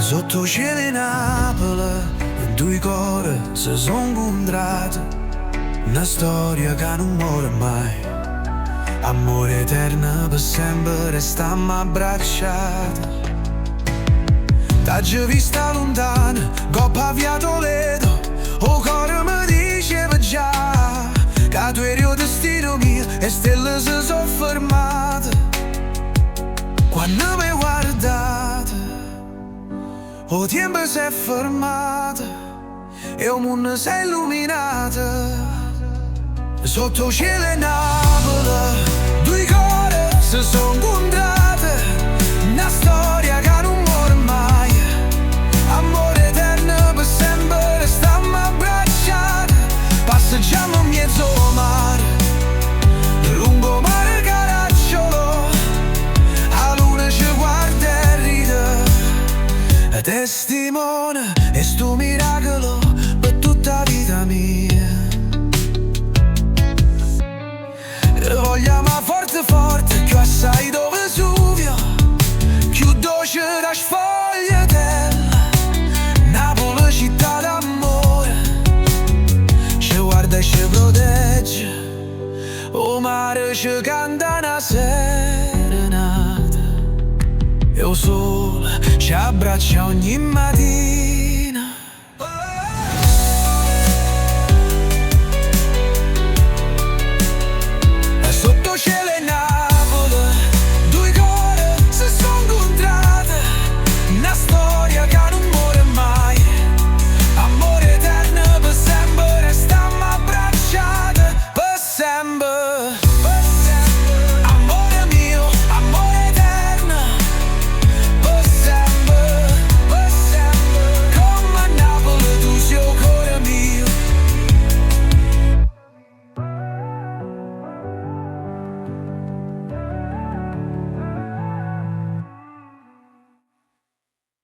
Sotto cielo di Napoli, due cuori si sono incontrati, una storia che non muore mai. Ammore eterno per sempre stiamo abbracciati. T'ho vista lontana, coppa Via Toledo, o cuore mi diceva già che tu eri il destino mio e stelle si sono fermate. Quando mi guardate, il tempo si è fermato e il mondo si è illuminato. Sotto cielo e Napoli, due cuori si sono incontrati, una storia che non muore mai. Amore eterno per sempre, stiamo abbracciati, passeggiamo in mezzo al mare, lungo mare caracciolo, la luna ci guarda e ride, testimone e sto miracolo per tutta la vita mia. Vogliamo forte forte, più assai do Vesuvio, più dolce da sfogliatella. Napoli città d'amore, ci guarda e ci protegge, o mare ci canta una serenata, e il sole ci abbraccia ogni mattina.